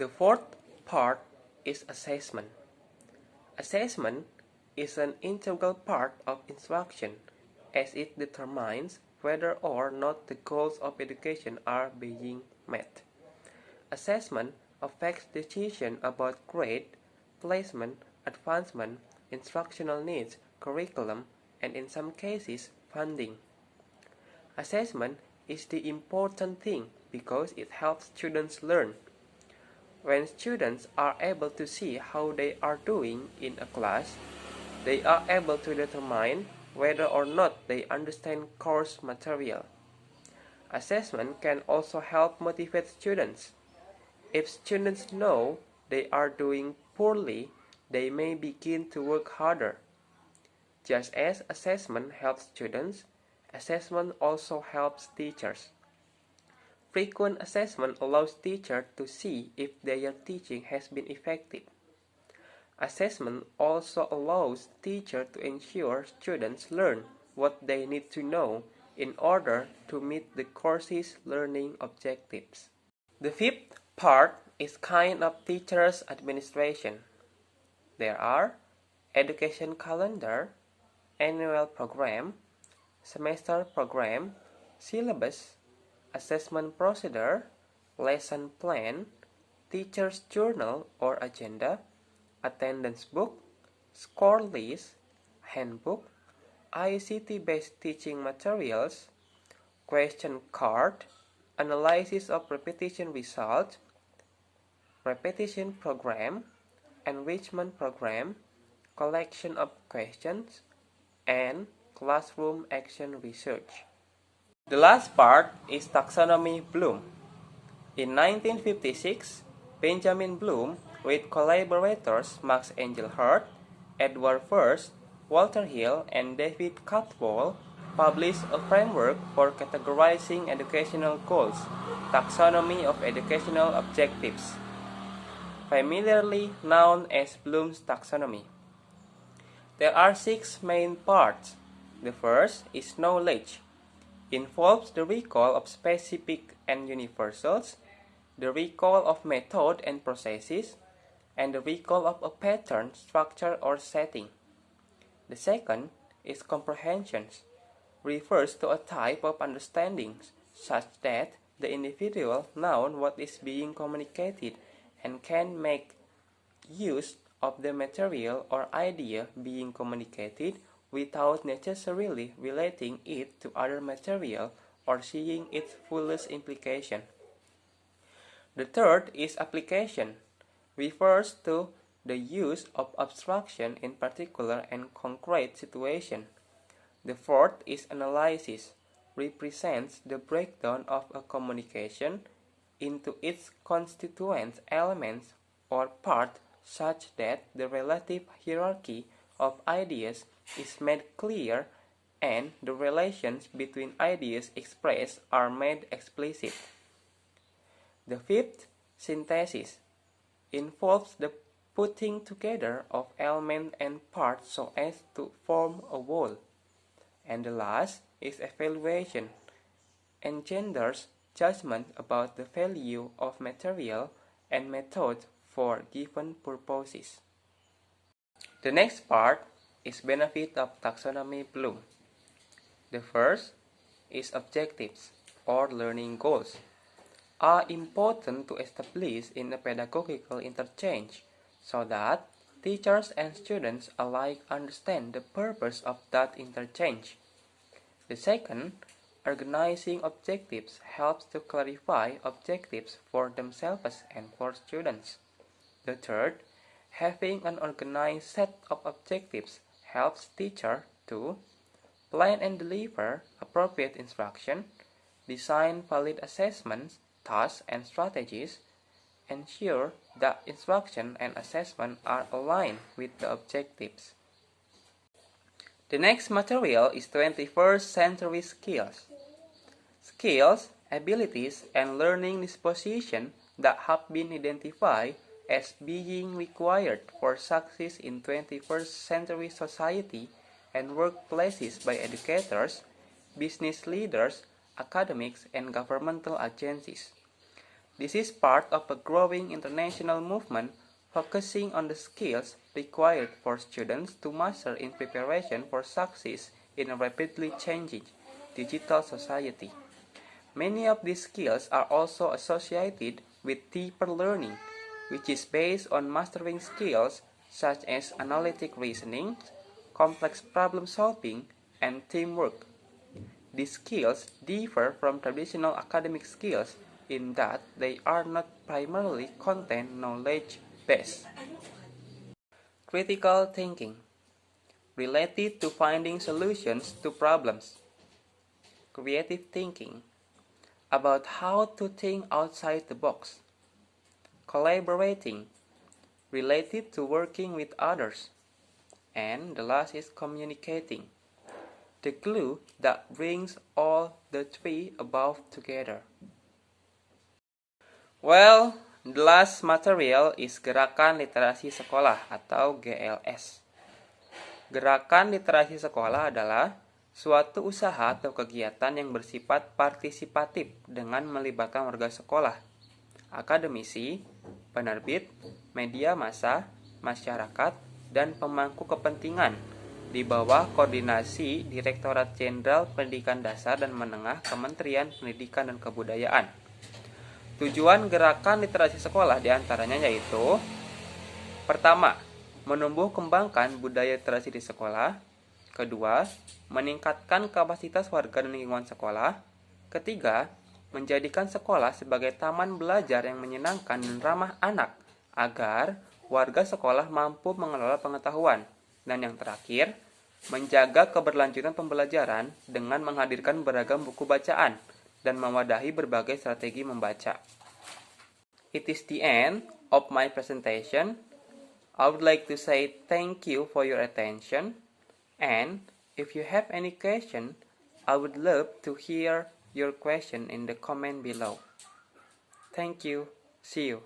The fourth part is assessment. Assessment is an integral part of instruction as it determines whether or not the goals of education are being met. Assessment affects decisions about grade, placement, advancement, instructional needs, curriculum, and in some cases, funding. Assessment is the important thing because it helps students learn. When students are able to see how they are doing in a class, they are able to determine whether or not they understand course material. Assessment can also help motivate students. If students know they are doing poorly, they may begin to work harder. Just as assessment helps students, assessment also helps teachers. Frequent assessment allows teachers to see if their teaching has been effective. Assessment also allows teachers to ensure students learn what they need to know in order to meet the course's learning objectives. The fifth part is kind of teacher's administration. There are education calendar, annual program, semester program, syllabus, assessment procedure, lesson plan, teacher's journal or agenda, attendance book, score list, handbook, ICT-based teaching materials, question card, analysis of repetition result, repetition program, enrichment program, collection of questions, and classroom action research. The last part is taxonomy Bloom. In 1956, Benjamin Bloom, with collaborators Max Engelhardt, Edward First, Walter Hill, and David Caldwell, published a framework for categorizing educational goals, taxonomy of educational objectives, familiarly known as Bloom's taxonomy. There are 6 main parts. The first is knowledge. Involves the recall of specific and universals, the recall of method and processes, and the recall of a pattern, structure, or setting. The second is comprehensions. Refers to a type of understanding such that the individual knows what is being communicated and can make use of the material or idea being communicated without necessarily relating it to other material or seeing its fullest implication. The third is application, refers to the use of abstraction in particular and concrete situation. The fourth is analysis, represents the breakdown of a communication into its constituent elements or parts such that the relative hierarchy of ideas is made clear and the relations between ideas expressed are made explicit. The fifth, synthesis, involves the putting together of elements and parts so as to form a whole. And the last is evaluation, engenders judgment about the value of material and method for given purposes. The next part is benefit of taxonomy Bloom. The first is objectives or learning goals are important to establish in a pedagogical interchange so that teachers and students alike understand the purpose of that interchange. The second, organizing objectives helps to clarify objectives for themselves and for students. The third, having an organized set of objectives helps teachers to plan and deliver appropriate instruction, design valid assessments, tasks, and strategies, ensure that instruction and assessment are aligned with the objectives. The next material is 21st century skills. Skills, abilities, and learning disposition that have been identified as being required for success in 21st century society and workplaces by educators, business leaders, academics, and governmental agencies. This is part of a growing international movement focusing on the skills required for students to master in preparation for success in a rapidly changing digital society. Many of these skills are also associated with deeper learning, which is based on mastering skills such as analytic reasoning, complex problem solving, and teamwork. These skills differ from traditional academic skills in that they are not primarily content knowledge based. Critical thinking, related to finding solutions to problems. Creative thinking, about how to think outside the box. Collaborating, related to working with others. And the last is communicating, the glue that brings all the three above together. Well, the last material is Gerakan Literasi Sekolah atau GLS. Gerakan literasi sekolah adalah suatu usaha atau kegiatan yang bersifat partisipatif dengan melibatkan warga sekolah, akademisi, penerbit, media massa, masyarakat, dan pemangku kepentingan di bawah koordinasi Direktorat Jenderal Pendidikan Dasar dan Menengah Kementerian Pendidikan dan Kebudayaan. Tujuan gerakan literasi sekolah diantaranya yaitu: pertama, menumbuh kembangkan budaya literasi di sekolah. Kedua, meningkatkan kapasitas warga dan lingkungan sekolah. Ketiga, menjadikan sekolah sebagai taman belajar yang menyenangkan dan ramah anak agar warga sekolah mampu mengelola pengetahuan. Dan yang terakhir, menjaga keberlanjutan pembelajaran dengan menghadirkan beragam buku bacaan dan mewadahi berbagai strategi membaca. It is the end of my presentation. I would like to say thank you for your attention, and if you have any question, I would love to hear your question in the comment below. Thank you. See you.